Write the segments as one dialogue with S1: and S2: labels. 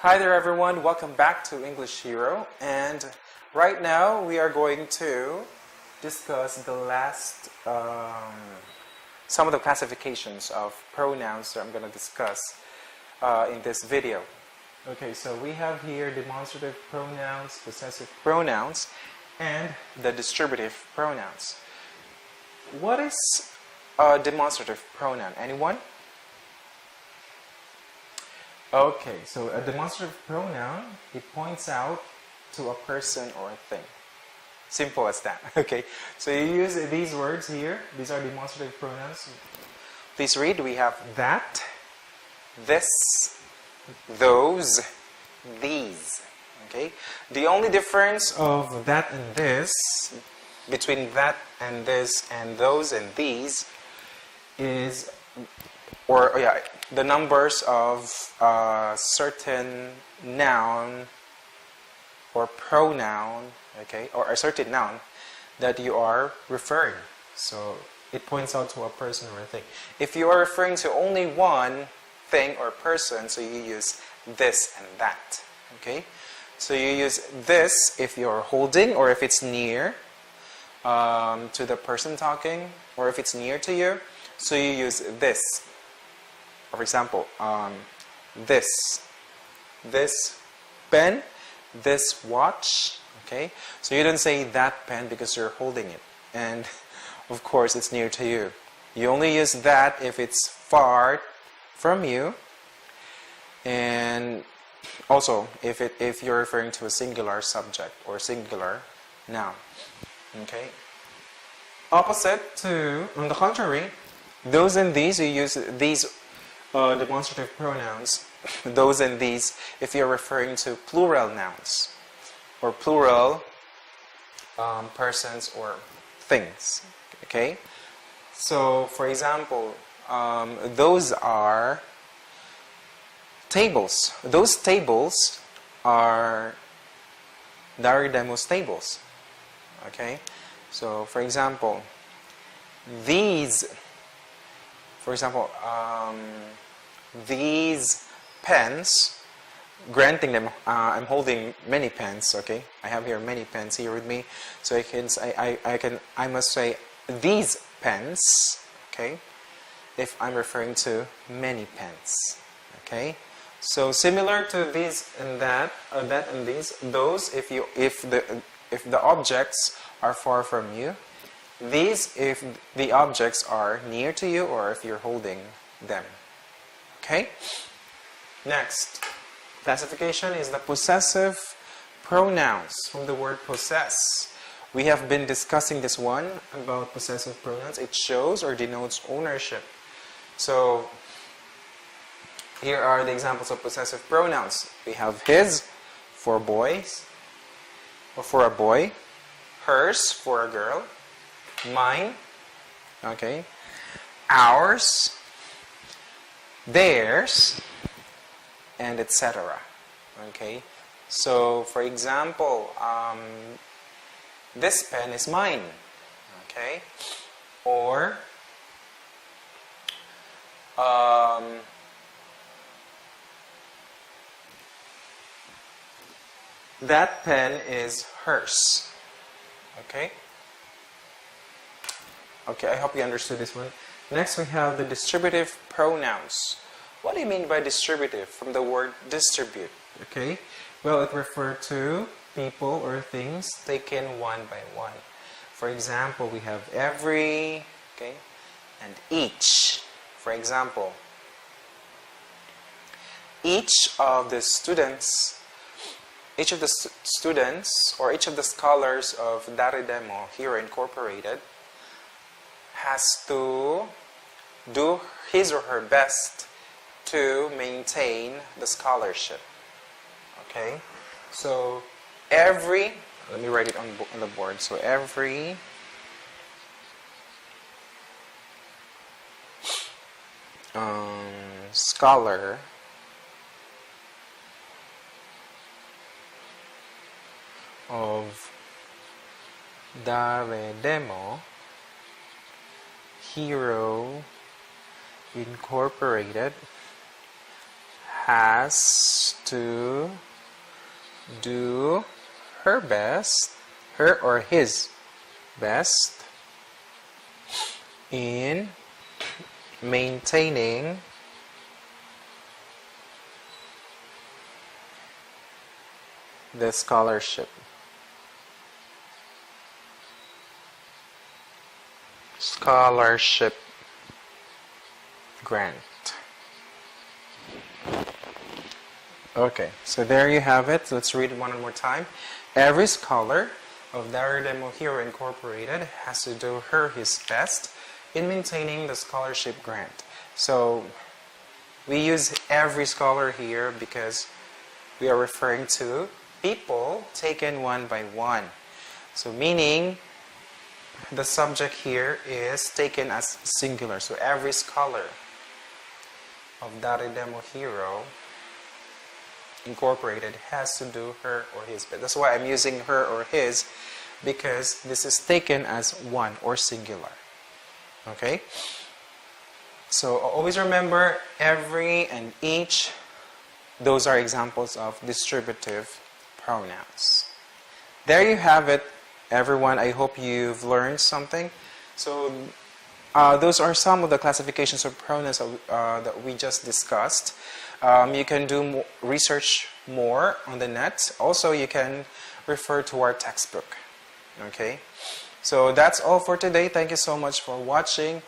S1: Hi there everyone, welcome back to English Hero, and right now we are going to discuss the last, some of the classifications of pronouns that I'm going to discuss in this video. Okay, so we have here demonstrative pronouns, possessive pronouns, and the distributive pronouns. What is a demonstrative pronoun? Anyone? Okay, so a demonstrative pronoun, it points out to a person or a thing. Simple as that. Okay, so you use these words here. These are demonstrative pronouns. Please read. We have that, this, those, these. Okay, the only difference of that and this, between that and this and those and these, is, the numbers of a certain noun or pronoun, okay, or a certain noun that you are referring. So it points out to a person or a thing. If you are referring to only one thing or person, so you use this and that, okay? So you use this if you're holding or if it's near to the person talking, or if it's near to you, so you use this. For example, this pen, this watch, okay? So you don't say that pen because you're holding it. And of course, it's near to you. You only use that if it's far from you. And also, if you're referring to a singular subject or singular noun, okay? Opposite to, on the contrary, those and these, you use these demonstrative pronouns, those and these, if you're referring to plural nouns or plural persons or things. Okay? So, for example, those are tables. Those tables are Distributive tables. Okay? So, for example, these, for example, these pens, granting them, I'm holding many pens, okay? I have here many pens here with me, so I must say these pens, okay? If I'm referring to many pens, okay? So similar to these and that and these, those if the objects are far from you, these if the objects are near to you or if you're holding them. Okay? Next classification is the possessive pronouns, from the word possess. We have been discussing this one about possessive pronouns. It shows or denotes ownership. So here are the examples of possessive pronouns. We have his for boys or for a boy, hers for a girl, mine, okay, ours, theirs, and etc. Okay, so for example, this pen is mine, okay, or that pen is hers. Okay. Okay, I hope you understood this one. Next we have the distributive pronouns. What do you mean by distributive? From the word distribute. Okay, well, it refers to people or things taken one by one. For example, we have every, okay, and each. For example, each of the students or each of the scholars of Daridemo Hero Incorporated has to do his or her best to maintain the scholarship. Okay? So every, let me write it on the board. So every scholar of Daridemo Hero Incorporated has to do her best, her or his best in maintaining the scholarship. Scholarship grant. Okay, so there you have it. Let's read it one more time. Every scholar of Distributive Hero Incorporated has to do his best in maintaining the scholarship grant. So we use every scholar here because we are referring to people taken one by one. So meaning the subject here is taken as singular. So every scholar of Distributive Hero Incorporated has to do her or his best. That's why I'm using her or his, because this is taken as one or singular. Okay? So always remember every and each. Those are examples of distributive pronouns. There you have it, everyone. I hope you've learned something. So those are some of the classifications of pronouns that we just discussed. You can do research more on the net. Also, you can refer to our textbook. Okay? So that's all for today. Thank you so much for watching.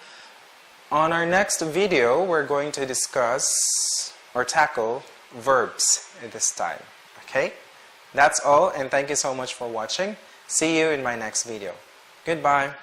S1: On our next video, we're going to discuss or tackle verbs at this time. Okay? That's all, and thank you so much for watching. See you in my next video. Goodbye.